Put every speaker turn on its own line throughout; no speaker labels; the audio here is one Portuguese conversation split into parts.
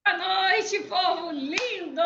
Boa noite, povo lindo!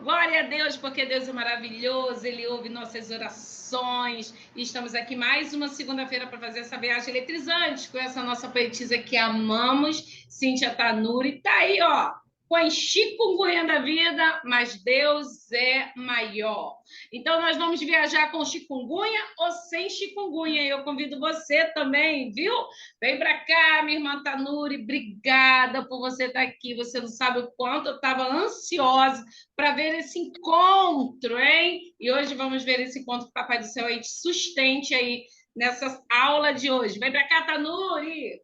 Glória a Deus, porque Deus é maravilhoso, Ele ouve nossas orações. E estamos aqui mais uma segunda-feira para fazer essa viagem eletrizante com essa nossa poetisa que amamos, Cíntia Tanuri. Tá aí, ó, com a chikungunya da vida, mas Deus é maior. Então, nós vamos viajar com chikungunya ou sem chikungunya. Eu convido você também, viu? Vem para cá, minha irmã Tanuri, obrigada por você estar aqui. Você não sabe o quanto eu estava ansiosa para ver esse encontro, hein? E hoje vamos ver esse encontro que o Papai do Céu aí te sustente aí nessa aula de hoje. Vem para cá, Tanuri!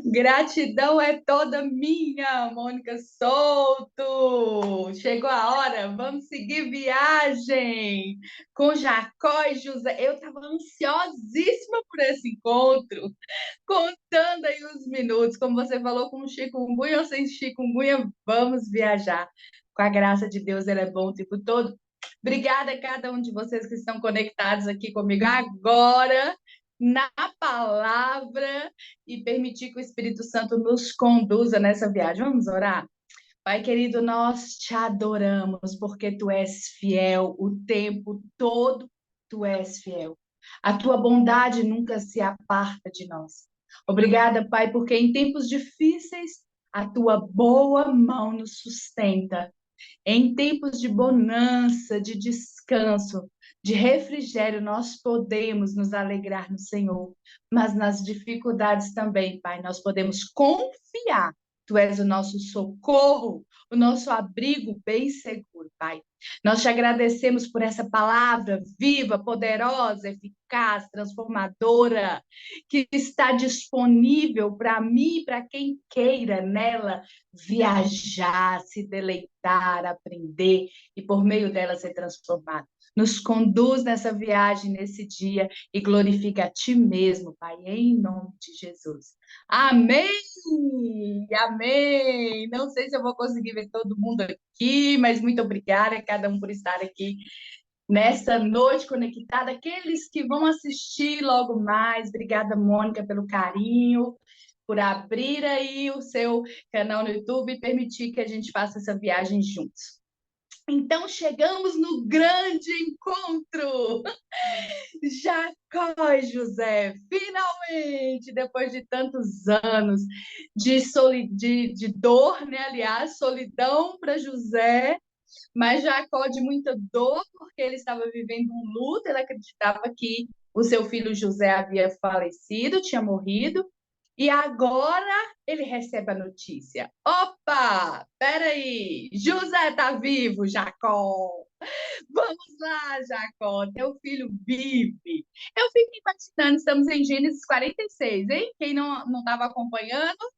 Gratidão é toda minha, Mônica Souto. Chegou a hora, vamos seguir viagem com Jacó e José. Eu estava ansiosíssima por esse encontro, contando aí os minutos. Como você falou, com chikungunya ou sem chikungunya, vamos viajar. Com a graça de Deus, Ele é bom o tempo todo. Obrigada a cada um de vocês que estão conectados aqui comigo agora, na palavra, e permitir que o Espírito Santo nos conduza nessa viagem. Vamos orar? Pai querido, nós te adoramos porque tu és fiel o tempo todo, tu és fiel. A tua bondade nunca se aparta de nós. Obrigada, Pai, porque em tempos difíceis a tua boa mão nos sustenta. Em tempos de bonança, de descanso, de refrigério, nós podemos nos alegrar no Senhor, mas nas dificuldades também, Pai, nós podemos confiar. Tu és o nosso socorro, o nosso abrigo bem seguro, Pai. Nós te agradecemos por essa palavra viva, poderosa, eficaz, transformadora, que está disponível para mim e para quem queira nela viajar, se deleitar, aprender e por meio dela ser transformado. Nos conduz nessa viagem, nesse dia e glorifica a Ti mesmo, Pai, em nome de Jesus. Amém! Amém! Não sei se eu vou conseguir ver todo mundo aqui, mas muito obrigada a cada um por estar aqui nessa noite conectada. Aqueles que vão assistir logo mais, obrigada, Mônica, pelo carinho, por abrir aí o seu canal no YouTube e permitir que a gente faça essa viagem juntos. Então, chegamos no grande encontro. Jacó e José, finalmente, depois de tantos anos de dor, né? Aliás, solidão para José, mas Jacó de muita dor, porque ele estava vivendo um luto, ele acreditava que o seu filho José havia falecido, tinha morrido, e agora ele recebe a notícia. Opa, peraí, José está vivo, Jacó. Vamos lá, Jacó, teu filho vive. Eu fico imaginando, estamos em Gênesis 46, hein? Quem não estava acompanhando,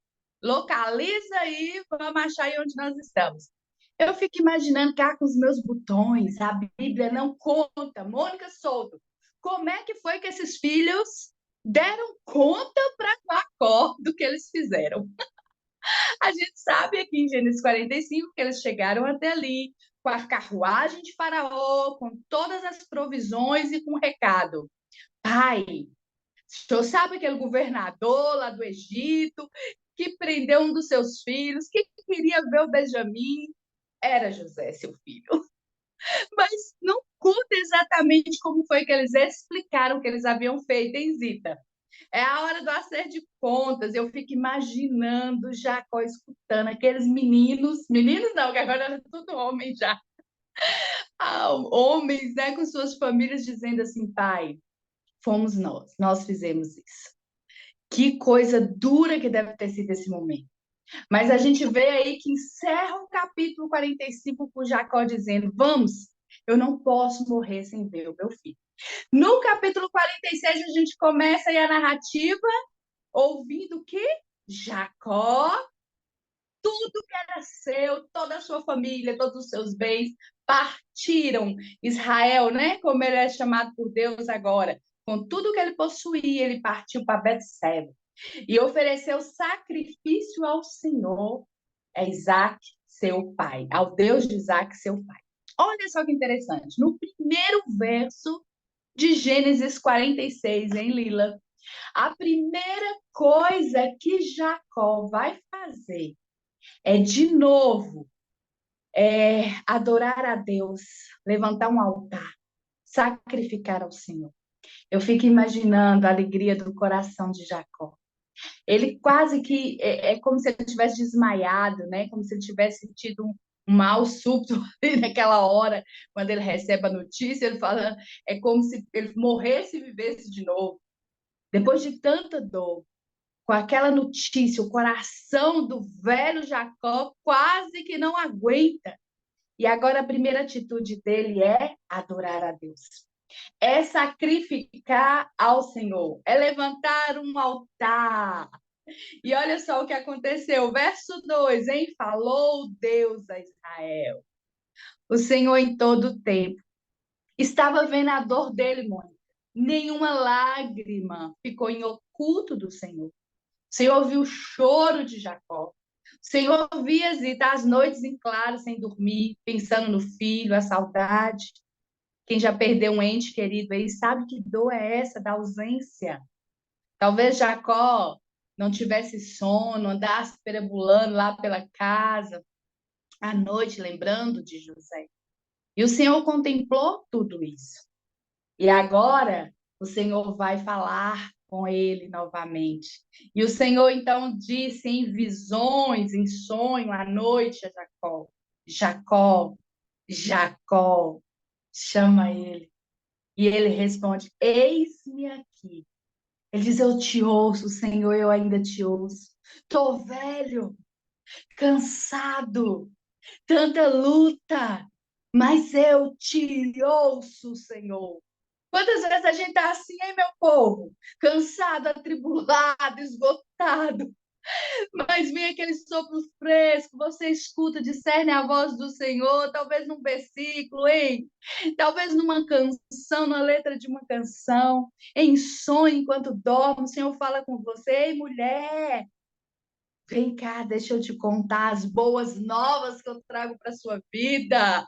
localiza aí, vamos achar aí onde nós estamos. Eu fico imaginando cá com os meus botões, a Bíblia não conta. Mônica Souto, como é que foi que esses filhos deram conta para Jacó do que eles fizeram? A gente sabe aqui em Gênesis 45 que eles chegaram até ali com a carruagem de Faraó, com todas as provisões e com o recado. Pai, o senhor sabe aquele governador lá do Egito que prendeu um dos seus filhos, que queria ver o Benjamim? Era José, seu filho. Mas não conta exatamente como foi que eles explicaram que eles haviam feito, hein, Zita? É a hora do acerto de contas. Eu fico imaginando Jacó escutando aqueles meninos não, que agora era tudo homem já. Homens, né, com suas famílias dizendo assim, pai, fomos nós fizemos isso. Que coisa dura que deve ter sido esse momento. Mas a gente vê aí que encerra o capítulo 45 com Jacó dizendo, vamos, eu não posso morrer sem ver o meu filho. No capítulo 46 a gente começa aí a narrativa ouvindo que Jacó, tudo que era seu, toda a sua família, todos os seus bens, partiram. Israel, né? Como ele é chamado por Deus agora, com tudo que ele possuía, ele partiu para Betseba e ofereceu sacrifício ao Senhor, é Isaac, seu pai, ao Deus de Isaac, seu pai. Olha só que interessante. No primeiro verso de Gênesis 46, hein, Lila? A primeira coisa que Jacó vai fazer É de novo, adorar a Deus, levantar um altar, sacrificar ao Senhor. Eu fico imaginando a alegria do coração de Jacó. Ele quase que é como se ele tivesse desmaiado, né? Como se ele tivesse tido um mal súbito ali naquela hora, quando ele recebe a notícia, ele fala, é como se ele morresse e vivesse de novo. Depois de tanta dor, com aquela notícia, o coração do velho Jacó quase que não aguenta. E agora a primeira atitude dele é adorar a Deus. É sacrificar ao Senhor, é levantar um altar. E olha só o que aconteceu, verso 2, hein? Falou Deus a Israel. O Senhor em todo o tempo estava vendo a dor dele, Mônica. Nenhuma lágrima ficou em oculto do Senhor. O Senhor ouviu o choro de Jacó. O Senhor via Zita as noites em claro, sem dormir, pensando no filho, a saudade. Quem já perdeu um ente querido aí sabe que dor é essa da ausência. Talvez Jacó não tivesse sono, andasse perambulando lá pela casa à noite, lembrando de José. E o Senhor contemplou tudo isso. E agora o Senhor vai falar com ele novamente. E o Senhor então disse em visões, em sonho à noite a Jacó: Jacó, Jacó, chama ele. E ele responde: Eis-me aqui. Ele diz: Eu te ouço, Senhor, eu ainda te ouço. Estou velho, cansado, tanta luta, mas eu te ouço, Senhor. Quantas vezes a gente está assim, hein, meu povo? Cansado, atribulado, esgotado. Mas vem aquele sopro fresco, você escuta, discerne a voz do Senhor, talvez num versículo, hein? Talvez numa canção, na letra de uma canção, em sonho, enquanto dorme, o Senhor fala com você: Ei, mulher, vem cá, deixa eu te contar as boas novas que eu trago para a sua vida.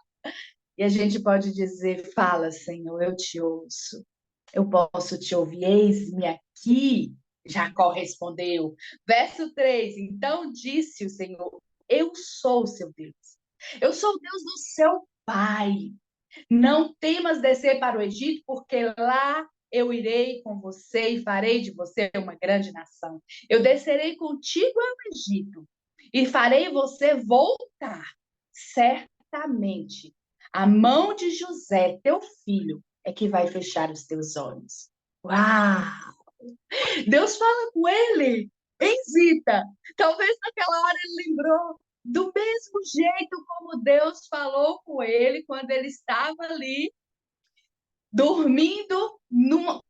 E a gente pode dizer: Fala, Senhor, eu te ouço. Eu posso te ouvir, eis-me aqui. Jacó respondeu. Verso 3: Então disse o Senhor: Eu sou o seu Deus. Eu sou o Deus do seu pai. Não temas descer para o Egito, porque lá eu irei com você e farei de você uma grande nação. Eu descerei contigo ao Egito e farei você voltar. Certamente, a mão de José, teu filho, é que vai fechar os teus olhos. Uau! Deus fala com ele, hein, Zita? Talvez naquela hora ele lembrou do mesmo jeito como Deus falou com ele quando ele estava ali dormindo numa.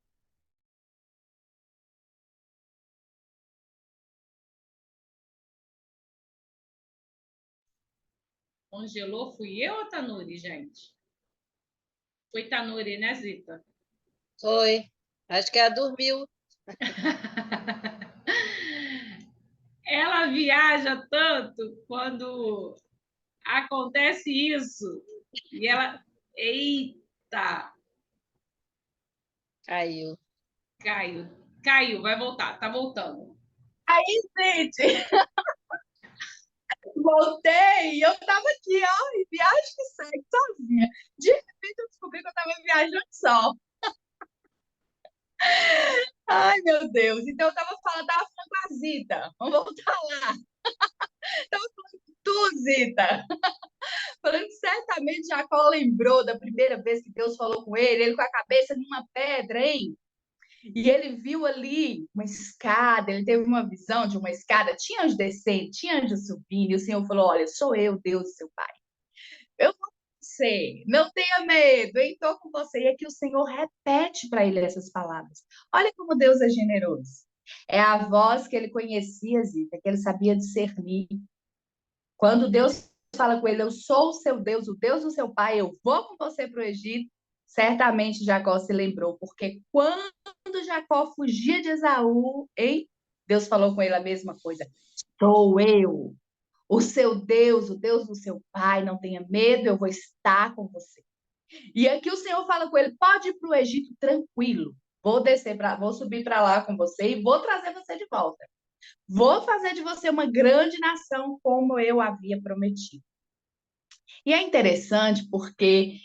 Congelou, fui eu ou Tanuri, gente? Foi Tanuri, né, Zita?
Foi. Acho que ela dormiu.
Ela viaja tanto quando acontece isso. E ela. Eita!
Caiu.
Caiu. Caiu, vai voltar, tá voltando.
Aí, gente, voltei, eu estava aqui, ó, em viagem que segue, sozinha. De repente eu descobri que eu estava viajando só. Ai, meu Deus. Então eu estava falando com a Zita. Vamos voltar lá. Estava falando com tu, Zita. Falando que certamente Jacó lembrou da primeira vez que Deus falou com ele com a cabeça numa pedra, hein? E ele viu ali uma escada, ele teve uma visão de uma escada, tinha anjo descendo, tinha anjo subindo, e o Senhor falou: Olha, sou eu, Deus, seu pai. Eu vou com você, não tenha medo, eu estou com você. E aqui o Senhor repete para ele essas palavras. Olha como Deus é generoso. É a voz que ele conhecia, Zita, que ele sabia discernir. Quando Deus fala com ele: Eu sou o seu Deus, o Deus do seu pai, eu vou com você para o Egito. Certamente Jacó se lembrou, porque quando Jacó fugia de Esaú, hein? Deus falou com ele a mesma coisa: Sou eu, o seu Deus, o Deus do seu pai, não tenha medo, eu vou estar com você. E aqui o Senhor fala com ele: Pode ir para o Egito tranquilo, vou subir para lá com você e vou trazer você de volta. Vou fazer de você uma grande nação, como eu havia prometido. E é interessante porque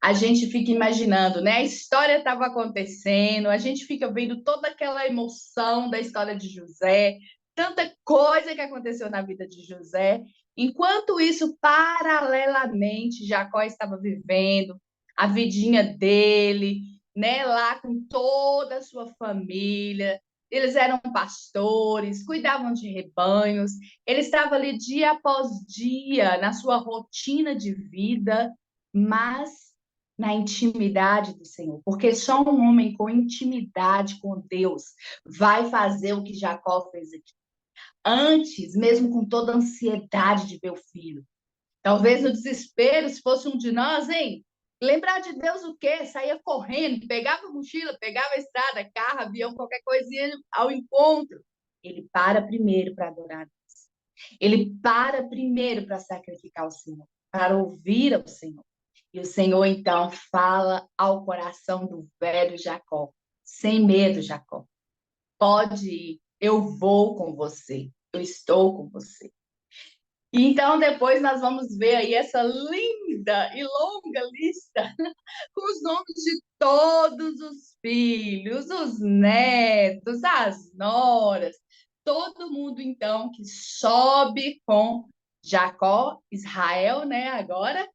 a gente fica imaginando, né? A história estava acontecendo, a gente fica vendo toda aquela emoção da história de José, tanta coisa que aconteceu na vida de José. Enquanto isso, paralelamente, Jacó estava vivendo a vidinha dele, né? Lá com toda a sua família. Eles eram pastores, cuidavam de rebanhos. Ele estava ali dia após dia na sua rotina de vida, mas na intimidade do Senhor, porque só um homem com intimidade com Deus vai fazer o que Jacó fez aqui. Antes, mesmo com toda a ansiedade de ver o filho, talvez no desespero, se fosse um de nós, hein? Lembrar de Deus o quê? Saía correndo, pegava a mochila, pegava a estrada, carro, avião, qualquer coisinha ao encontro. Ele para primeiro para adorar. Ele para primeiro para sacrificar o Senhor, para ouvir ao Senhor. E o Senhor, então, fala ao coração do velho Jacó: sem medo, Jacó, pode ir, eu vou com você, eu estou com você. E então, depois nós vamos ver aí essa linda e longa lista com os nomes de todos os filhos, os netos, as noras, todo mundo, então, que sobe com Jacó, Israel, né? Agora,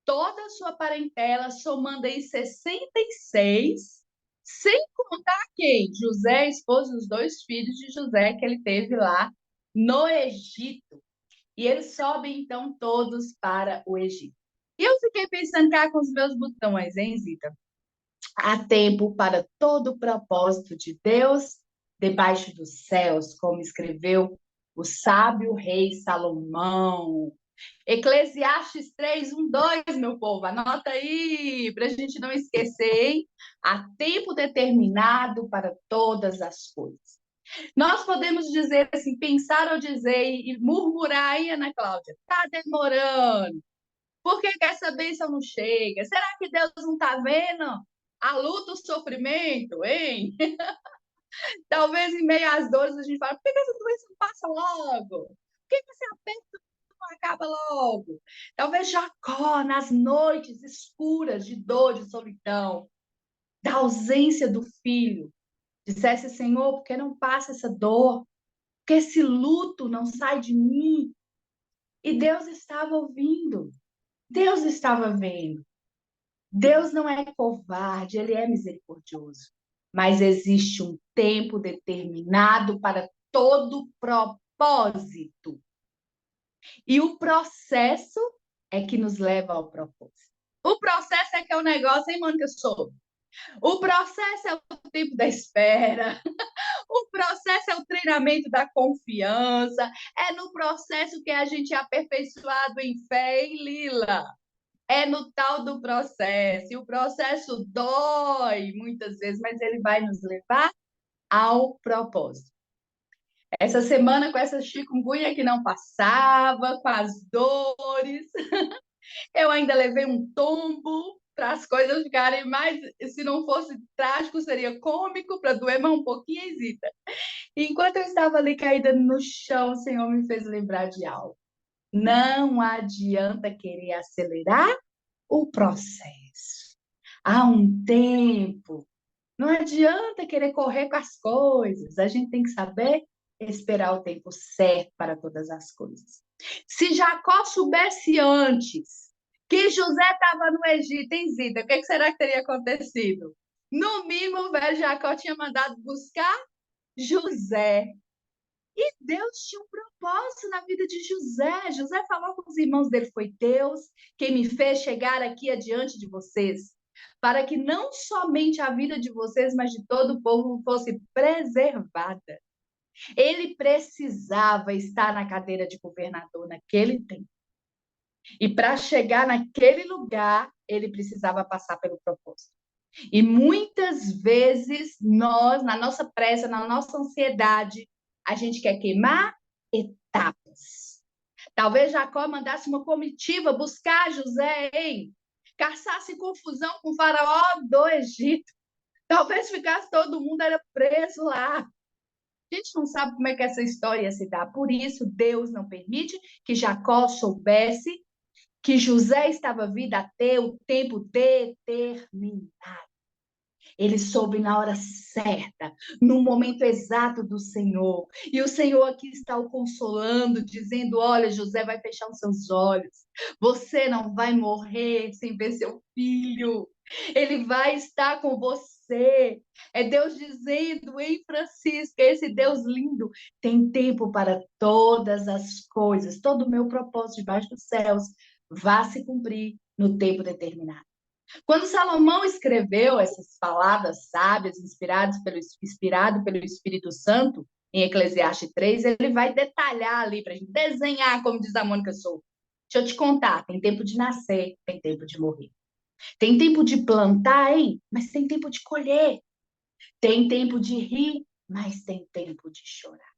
toda a sua parentela, somando aí 66, sem contar quem? José, esposo dos dois filhos de José que ele teve lá no Egito. E eles sobem, então, todos para o Egito. E eu fiquei pensando cá com os meus botões, hein, Zita? Há tempo para todo o propósito de Deus debaixo dos céus, como escreveu o sábio rei Salomão. Eclesiastes 3, 1, 2, meu povo, anota aí, para a gente não esquecer, hein? Há tempo determinado para todas as coisas. Nós podemos dizer assim, pensar ou dizer e murmurar aí, Ana Cláudia, está demorando. Por que essa bênção não chega? Será que Deus não está vendo a luta, o sofrimento, hein? Talvez em meio às dores a gente fala, por que essa doença não passa logo? Por que esse aperto não acaba logo? Talvez Jacó, nas noites escuras de dor, de solidão, da ausência do filho, dissesse, Senhor, por que não passa essa dor? Porque esse luto não sai de mim. E Deus estava ouvindo, Deus estava vendo. Deus não é covarde, ele é misericordioso. Mas existe um tempo determinado para todo propósito. E o processo é que nos leva ao propósito. O processo é que é o negócio, hein, Mônica Souza? O processo é o tempo da espera. O processo é o treinamento da confiança. É no processo que a gente é aperfeiçoado em fé, hein, Lila? É no tal do processo. E o processo dói muitas vezes, mas ele vai nos levar ao propósito. Essa semana, com essa chikungunya que não passava, com as dores, eu ainda levei um tombo para as coisas ficarem mais. Se não fosse trágico, seria cômico, para doer mais um pouquinho, Zita. Enquanto eu estava ali caída no chão, o Senhor me fez lembrar de algo. Não adianta querer acelerar o processo. Há um tempo. Não adianta querer correr com as coisas. A gente tem que saber esperar o tempo certo para todas as coisas. Se Jacó soubesse antes que José estava no Egito, em Zita, o que será que teria acontecido? No mínimo, o velho Jacó tinha mandado buscar José. E Deus tinha um propósito na vida de José. José falou com os irmãos dele, foi Deus quem me fez chegar aqui adiante de vocês, para que não somente a vida de vocês, mas de todo o povo fosse preservada. Ele precisava estar na cadeira de governador naquele tempo. E para chegar naquele lugar, ele precisava passar pelo propósito. E muitas vezes nós, na nossa pressa, na nossa ansiedade, a gente quer queimar etapas. Talvez Jacó mandasse uma comitiva buscar José, hein? Caçasse confusão com o faraó do Egito. Talvez ficasse todo mundo era preso lá. A gente não sabe como é que essa história ia se dar. Por isso, Deus não permite que Jacó soubesse que José estava vindo até o tempo determinado. Ele soube na hora certa, no momento exato do Senhor. E o Senhor aqui está o consolando, dizendo: olha, José vai fechar os seus olhos. Você não vai morrer sem ver seu filho. Ele vai estar com você. É Deus dizendo em Francisca, esse Deus lindo, tem tempo para todas as coisas. Todo o meu propósito debaixo dos céus vai se cumprir no tempo determinado. Quando Salomão escreveu essas palavras sábias, inspirado pelo Espírito Santo, em Eclesiastes 3, ele vai detalhar ali para a gente desenhar, como diz a Mônica Souza. Deixa eu te contar, tem tempo de nascer, tem tempo de morrer. Tem tempo de plantar, hein? Mas tem tempo de colher. Tem tempo de rir, mas tem tempo de chorar.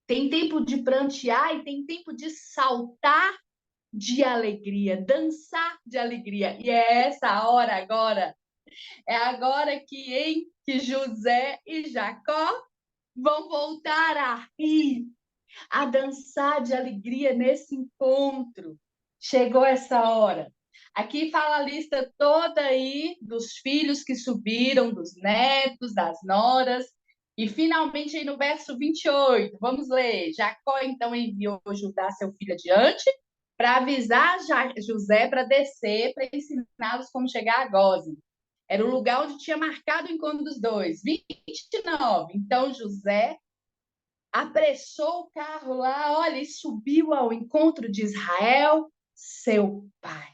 Tem tempo de prantear e tem tempo de saltar de alegria, dançar de alegria. E é essa hora agora. É agora que José e Jacó vão voltar a rir, a dançar de alegria nesse encontro. Chegou essa hora. Aqui fala a lista toda aí dos filhos que subiram, dos netos, das noras. E finalmente aí no verso 28, vamos ler. Jacó então enviou Judá, seu filho, adiante, para avisar José para descer, para ensiná-los como chegar a Gósen. Era o lugar onde tinha marcado o encontro dos dois. 29. Então José apressou o carro lá, olha, e subiu ao encontro de Israel, seu pai.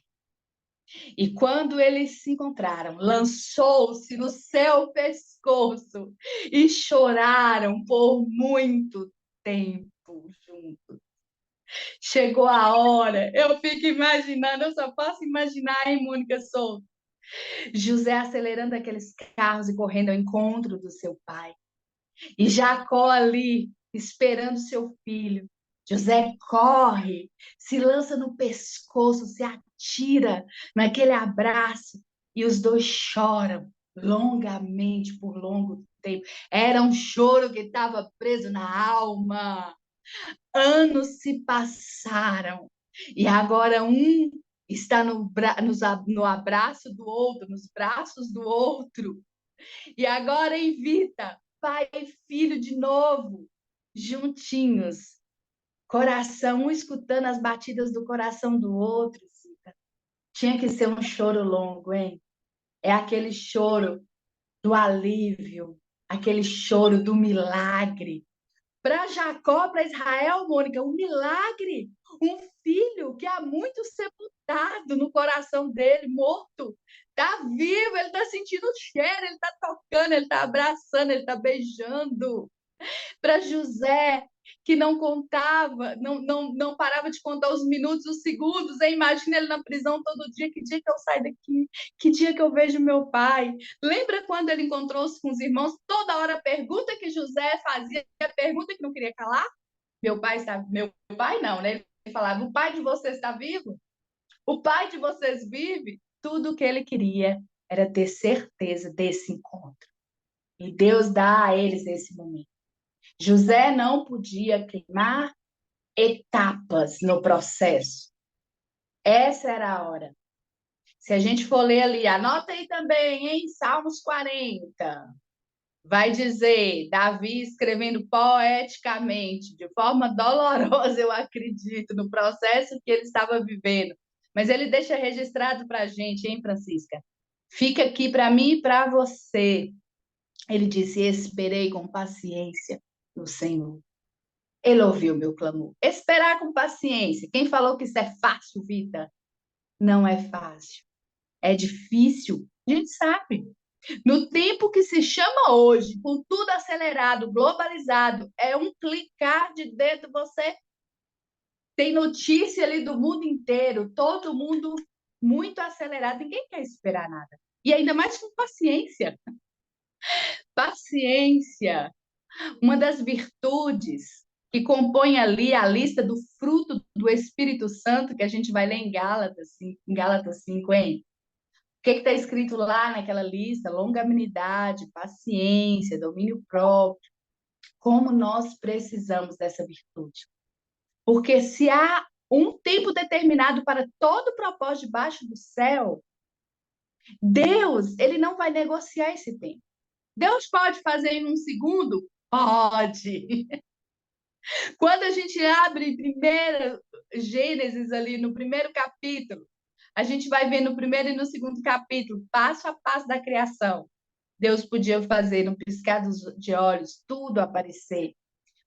E quando eles se encontraram, lançou-se no seu pescoço e choraram por muito tempo juntos. Chegou a hora, eu fico imaginando, eu só posso imaginar, hein, Mônica Souza? José acelerando aqueles carros e correndo ao encontro do seu pai. E Jacó ali, esperando seu filho. José corre, se lança no pescoço, se atira naquele abraço. E os dois choram longamente, por longo tempo. Era um choro que estava preso na alma. Anos se passaram. E agora um está no abraço do outro, nos braços do outro. E agora invita pai e filho de novo, juntinhos, coração, um escutando as batidas do coração do outro. Cita. Tinha que ser um choro longo, hein? É aquele choro do alívio, aquele choro do milagre. Para Jacó, para Israel, Mônica, um milagre, um filho que há muito sepultado no coração dele, morto, está vivo, ele está sentindo o cheiro, ele está tocando, ele está abraçando, ele está beijando. Para José, que não contava, não parava de contar os minutos, os segundos, hein? Imagina ele na prisão todo dia, que dia que eu saio daqui, que dia que eu vejo meu pai. Lembra quando ele encontrou-se com os irmãos? Toda hora a pergunta que José fazia, a pergunta que não queria calar? Meu pai está, meu pai não, né? Ele falava: o pai de vocês está vivo? O pai de vocês vive? Tudo o que ele queria era ter certeza desse encontro. E Deus dá a eles esse momento. José não podia queimar etapas no processo. Essa era a hora. Se a gente for ler ali, anota aí também, em Salmos 40, vai dizer, Davi escrevendo poeticamente, de forma dolorosa, eu acredito, no processo que ele estava vivendo. Mas ele deixa registrado para a gente, hein, Francisca? Fica aqui para mim e para você. Ele disse: esperei com paciência no Senhor. Ele ouviu meu clamor. Esperar com paciência. Quem falou que isso é fácil, Vita? Não é fácil. É difícil. A gente sabe. No tempo que se chama hoje, com tudo acelerado, globalizado, é um clicar de dedo, você tem notícia ali do mundo inteiro, todo mundo muito acelerado, ninguém quer esperar nada. E ainda mais com paciência. Paciência, uma das virtudes que compõe ali a lista do fruto do Espírito Santo, que a gente vai ler em Gálatas 5, hein? O que está escrito lá naquela lista? Longanimidade, paciência, domínio próprio. como nós precisamos dessa virtude. Porque se há um tempo determinado para todo propósito debaixo do céu, Deus, ele não vai negociar esse tempo. Deus pode fazer em um segundo? Pode. Quando a gente abre primeiro Gênesis ali no primeiro capítulo, a gente vai ver no primeiro e no segundo capítulo, passo a passo da criação. Deus podia fazer no piscar de olhos tudo aparecer.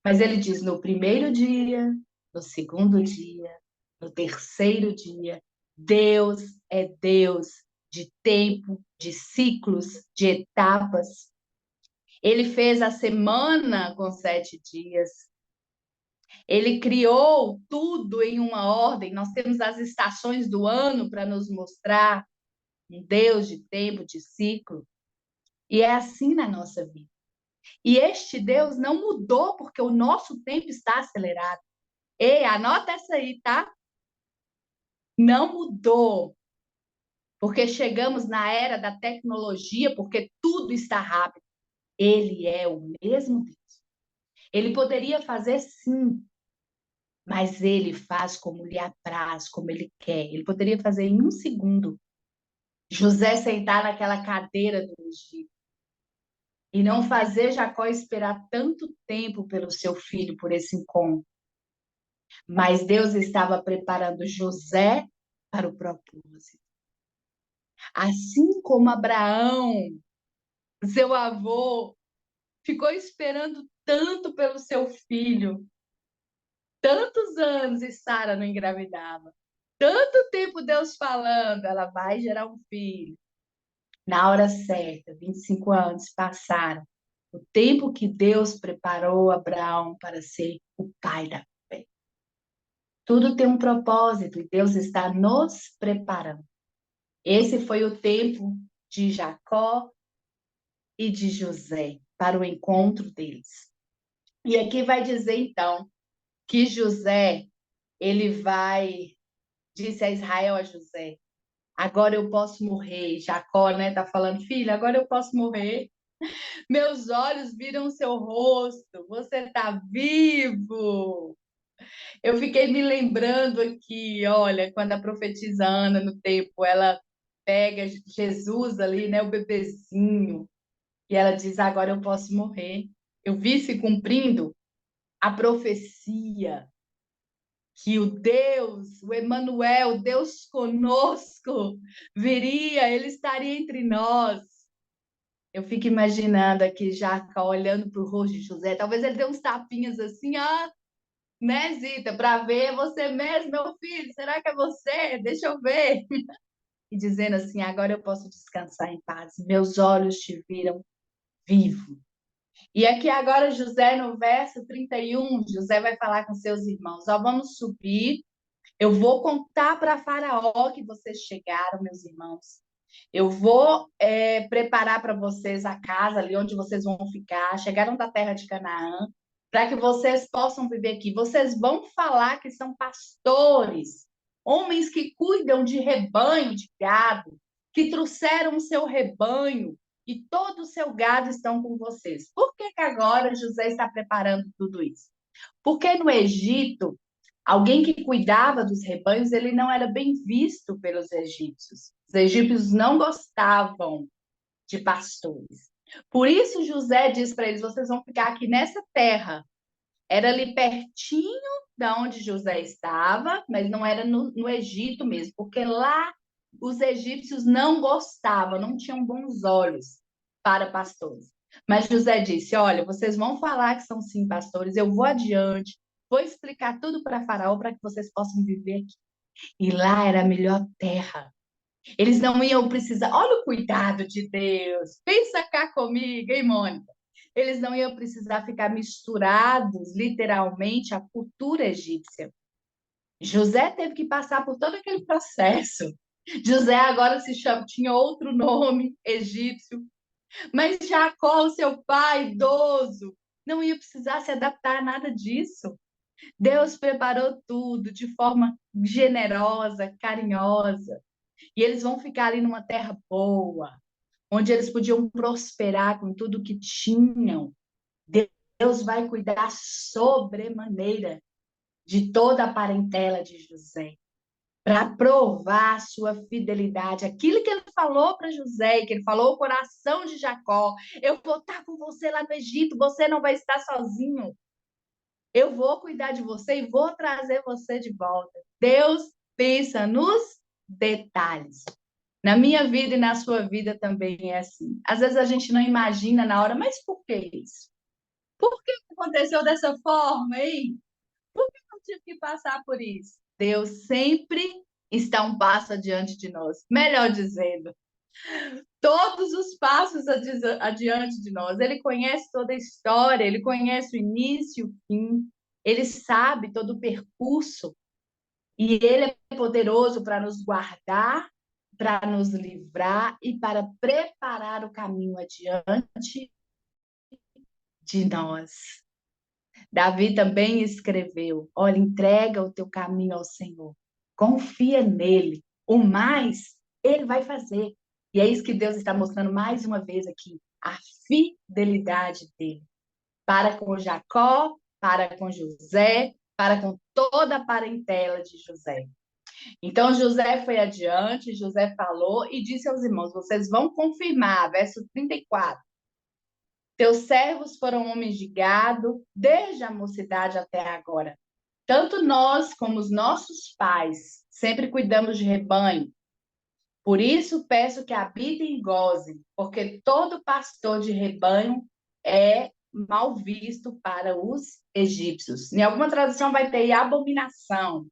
Mas ele diz no primeiro dia, no segundo dia, no terceiro dia, Deus é Deus de tempo, de ciclos, de etapas. Ele fez a semana com 7 dias. Ele criou tudo em uma ordem. Nós temos as estações do ano para nos mostrar um Deus de tempo, de ciclo. E é assim na nossa vida. E este Deus não mudou porque o nosso tempo está acelerado. Ei, anota essa aí, tá? Não mudou porque chegamos na era da tecnologia, porque tudo está rápido. Ele é o mesmo Deus. Ele poderia fazer sim, mas ele faz como lhe apraz, como ele quer. Ele poderia fazer em um segundo. José sentar naquela cadeira do Egito e não fazer Jacó esperar tanto tempo pelo seu filho, por esse encontro. Mas Deus estava preparando José para o propósito. Assim como Abraão, seu avô, ficou esperando tanto pelo seu filho, tantos anos e Sara não engravidava. Tanto tempo Deus falando, ela vai gerar um filho. Na hora certa, 25 anos passaram. O tempo que Deus preparou Abraão para ser o pai da fé. Tudo tem um propósito e Deus está nos preparando. Esse foi o tempo de Jacó e de José para o encontro deles. E aqui vai dizer então que José, disse a Israel a José, agora eu posso morrer. Jacó, né, tá falando, filho, agora eu posso morrer. Meus olhos viram o seu rosto, você tá vivo. Eu fiquei me lembrando aqui, olha, quando a profetisa Ana, no tempo, ela pega Jesus ali, né, o bebezinho, e ela diz, agora eu posso morrer. Eu vi se cumprindo a profecia que o Deus, o Emanuel, Deus conosco, viria, ele estaria entre nós. Eu fico imaginando aqui Jacó olhando para o rosto de José. Talvez ele dê uns tapinhas assim, né, Zita, para ver você mesmo, meu filho. Será que é você? Deixa eu ver. E dizendo assim: agora eu posso descansar em paz. Meus olhos te viram vivo. E aqui agora, José, no verso 31, José vai falar com seus irmãos: ó, vamos subir. Eu vou contar para Faraó que vocês chegaram, meus irmãos. Eu vou preparar para vocês a casa ali onde vocês vão ficar. Chegaram da terra de Canaã, para que vocês possam viver aqui. Vocês vão falar que são pastores, homens que cuidam de rebanho de gado, que trouxeram o seu rebanho e todo o seu gado estão com vocês. Por que agora José está preparando tudo isso? Porque no Egito, alguém que cuidava dos rebanhos, ele não era bem visto pelos egípcios. Os egípcios não gostavam de pastores. Por isso José diz para eles: vocês vão ficar aqui nessa terra. Era ali pertinho da onde José estava, mas não era no Egito mesmo, porque lá os egípcios não gostavam, não tinham bons olhos para pastores. Mas José disse: olha, vocês vão falar que são sim pastores, eu vou adiante, vou explicar tudo para Faraó para que vocês possam viver aqui. E lá era a melhor terra. Eles não iam precisar. Olha o cuidado de Deus. Pensa cá comigo, hein, Mônica? Eles não iam precisar ficar misturados, literalmente, à cultura egípcia. José teve que passar por todo aquele processo. José agora tinha outro nome egípcio, mas Jacó, seu pai idoso, não ia precisar se adaptar a nada disso. Deus preparou tudo de forma generosa, carinhosa. E eles vão ficar ali numa terra boa, onde eles podiam prosperar com tudo que tinham. Deus Deus vai cuidar sobremaneira de toda a parentela de José, para provar a sua fidelidade. Aquilo que ele falou para José, que ele falou ao coração de Jacó: eu vou estar com você lá no Egito, você não vai estar sozinho. Eu vou cuidar de você e vou trazer você de volta. Deus pensa nos detalhes. Na minha vida e na sua vida também é assim. Às vezes a gente não imagina na hora, mas por que isso? Por que aconteceu dessa forma, hein? Por que eu tive que passar por isso? Deus sempre está um passo adiante de nós. Melhor dizendo, todos os passos adiante de nós. Ele conhece toda a história, ele conhece o início e o fim, ele sabe todo o percurso e ele é poderoso para nos guardar, para nos livrar e para preparar o caminho adiante de nós. Davi também escreveu: olha, entrega o teu caminho ao Senhor, confia nele, o mais ele vai fazer. E é isso que Deus está mostrando mais uma vez aqui, a fidelidade dele para com Jacó, para com José, para com toda a parentela de José. Então José foi adiante, José falou e disse aos irmãos: vocês vão confirmar, verso 34. Teus servos foram homens de gado, desde a mocidade até agora. Tanto nós como os nossos pais sempre cuidamos de rebanho. Por isso peço que habitem e gozem, porque todo pastor de rebanho é mal visto para os egípcios. Em alguma tradução vai ter abominação.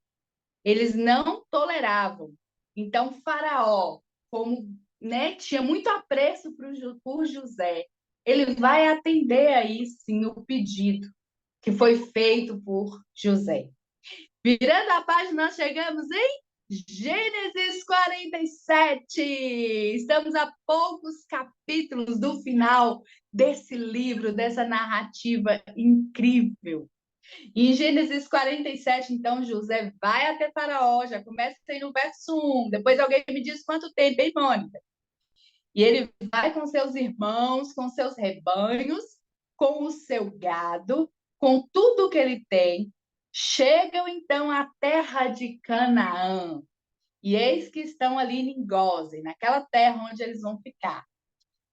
Eles não toleravam. Então, Faraó, como tinha muito apreço por José, ele vai atender aí sim o pedido que foi feito por José. Virando a página, nós chegamos em Gênesis 47. Estamos a poucos capítulos do final desse livro, dessa narrativa incrível. Em Gênesis 47, então, José vai até Faraó, já começa aí no verso 1. Depois alguém me diz quanto tempo, hein, Mônica? E ele vai com seus irmãos, com seus rebanhos, com o seu gado, com tudo que ele tem. Chegam, então, à terra de Canaã. E eis que estão ali em Gósen, naquela terra onde eles vão ficar.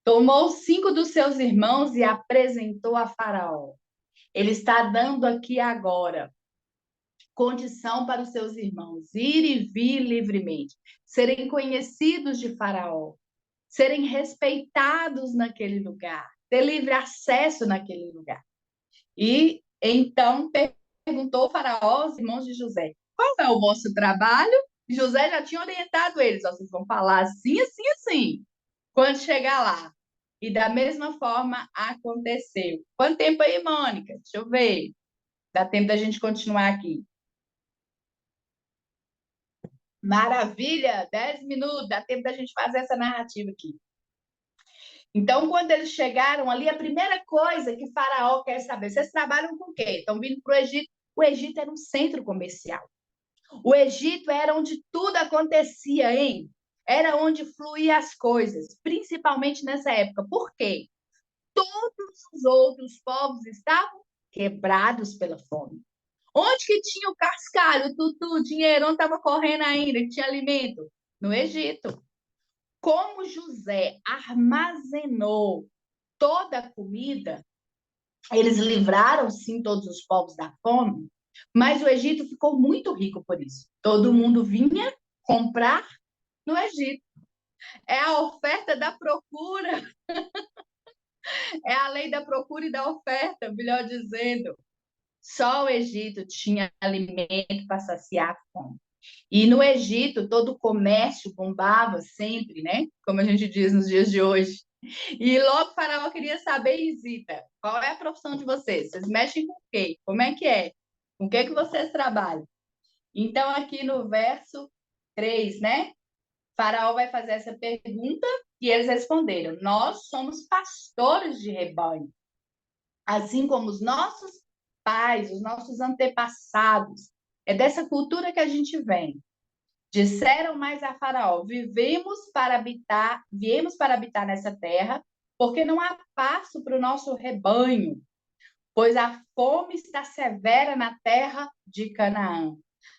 Tomou 5 dos seus irmãos e apresentou a Faraó. Ele está dando aqui agora condição para os seus irmãos ir e vir livremente, serem conhecidos de Faraó, serem respeitados naquele lugar, ter livre acesso naquele lugar. E então perguntou o Faraó aos irmãos de José: qual é o vosso trabalho? José já tinha orientado eles: vocês vão falar assim, assim, assim, quando chegar lá. E da mesma forma aconteceu. Quanto tempo aí, Mônica? Deixa eu ver. Dá tempo da gente continuar aqui. Maravilha! 10 minutos, dá tempo da gente fazer essa narrativa aqui. Então, quando eles chegaram ali, a primeira coisa que Faraó quer saber: vocês trabalham com o quê? Estão vindo para o Egito? O Egito era um centro comercial. O Egito era onde tudo acontecia, hein? Era onde fluíam as coisas, principalmente nessa época. Por quê? Todos os outros povos estavam quebrados pela fome. Onde que tinha o cascalho, o dinheiro, onde estava correndo ainda, que tinha alimento? No Egito. Como José armazenou toda a comida, eles livraram, sim, todos os povos da fome, mas o Egito ficou muito rico por isso. Todo mundo vinha comprar no Egito. É a oferta da procura. É a lei da procura e da oferta, melhor dizendo. Só o Egito tinha alimento para saciar a fome. E no Egito, todo o comércio bombava sempre, né? Como a gente diz nos dias de hoje. E logo o Faraó queria saber, Isita, qual é a profissão de vocês? Vocês mexem com o quê? Como é que é? Com o que vocês trabalham? Então, aqui no verso 3, né? Faraó vai fazer essa pergunta e eles responderam: nós somos pastores de rebanho, assim como os nossos pais, os nossos antepassados. É dessa cultura que a gente vem. Disseram mais a Faraó: viemos para habitar nessa terra, porque não há pasto para o nosso rebanho. pois a fome está severa na terra de Canaã.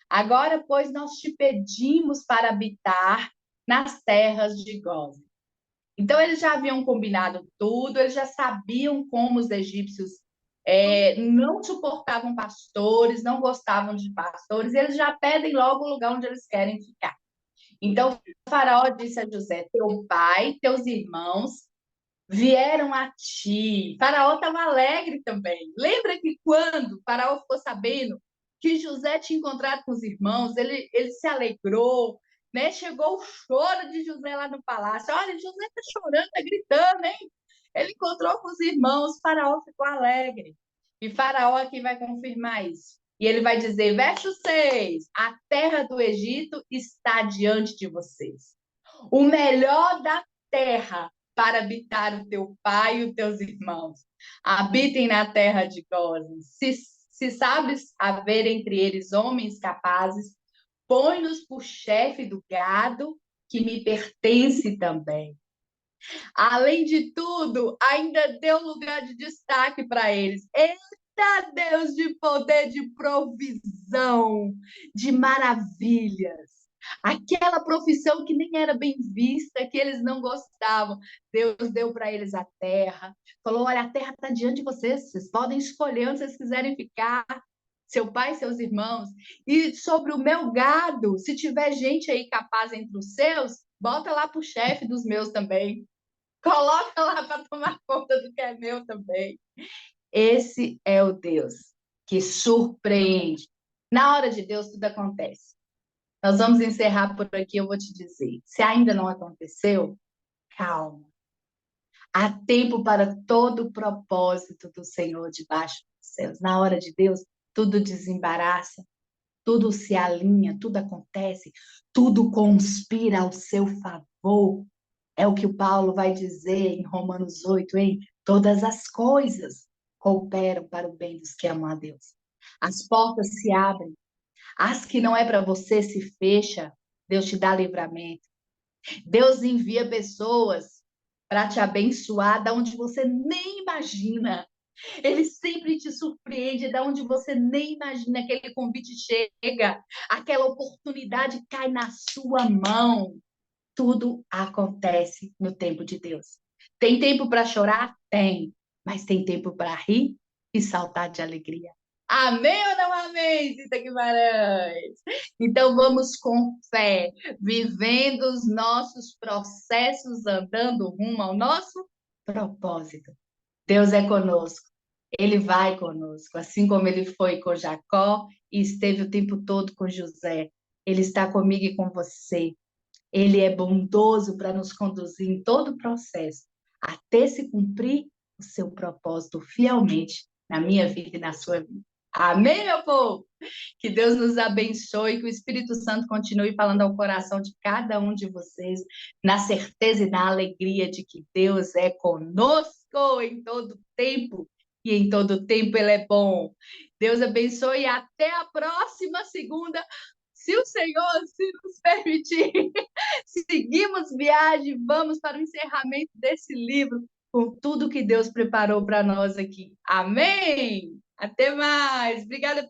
Agora, pois, nós te pedimos para habitar nas terras de Gósen. Então, eles já haviam combinado tudo, eles já sabiam como os egípcios não suportavam pastores, não gostavam de pastores, e eles já pedem logo o lugar onde eles querem ficar. Então, o faraó disse a José: teu pai, teus irmãos vieram a ti. Faraó estava alegre também. Lembra que quando o faraó ficou sabendo que José tinha encontrado com os irmãos, ele se alegrou, né? Chegou o choro de José lá no palácio. Olha, José está chorando, está gritando, hein? Ele encontrou com os irmãos, Faraó ficou alegre. E Faraó aqui vai confirmar isso. E ele vai dizer, verso 6, a terra do Egito está diante de vocês. O melhor da terra para habitar o teu pai e os teus irmãos. Habitem na terra de Gósen. Se sabes haver entre eles homens capazes, põe-nos por chefe do gado que me pertence também. Além de tudo, ainda deu lugar de destaque para eles. Eita Deus de poder, de provisão, de maravilhas. Aquela profissão que nem era bem vista, que eles não gostavam. Deus deu para eles a terra. Falou, olha, a terra está diante de vocês. Vocês podem escolher onde vocês quiserem ficar. Seu pai e seus irmãos. E sobre o meu gado, se tiver gente aí capaz entre os seus, bota lá para o chefe dos meus também. Coloca lá para tomar conta do que é meu também. Esse é o Deus que surpreende. Na hora de Deus, tudo acontece. Nós vamos encerrar por aqui, eu vou te dizer. Se ainda não aconteceu, calma. Há tempo para todo o propósito do Senhor debaixo dos céus. Na hora de Deus, tudo desembaraça, tudo se alinha, tudo acontece, tudo conspira ao seu favor. É o que o Paulo vai dizer em Romanos 8, hein? Todas as coisas cooperam para o bem dos que amam a Deus. As portas se abrem, as que não é para você se fecha, Deus te dá livramento. Deus envia pessoas para te abençoar da onde você nem imagina. Ele sempre te surpreende da onde você nem imagina. Aquele convite chega, aquela oportunidade cai na sua mão. Tudo acontece no tempo de Deus. Tem tempo para chorar? Tem. Mas tem tempo para rir e saltar de alegria. Amém ou não amém, Cita Guimarães? Então vamos com fé, vivendo os nossos processos, andando rumo ao nosso propósito. Deus é conosco. Ele vai conosco, assim como ele foi com Jacó e esteve o tempo todo com José. Ele está comigo e com você. Ele é bondoso para nos conduzir em todo o processo, até se cumprir o seu propósito fielmente na minha vida e na sua vida. Amém, meu povo? Que Deus nos abençoe, que o Espírito Santo continue falando ao coração de cada um de vocês, na certeza e na alegria de que Deus é conosco em todo tempo, e em todo tempo Ele é bom. Deus abençoe e até a próxima segunda, se o Senhor se nos permitir. Seguimos viagem, vamos para o encerramento desse livro, com tudo que Deus preparou para nós aqui. Amém? Até mais. Obrigada pela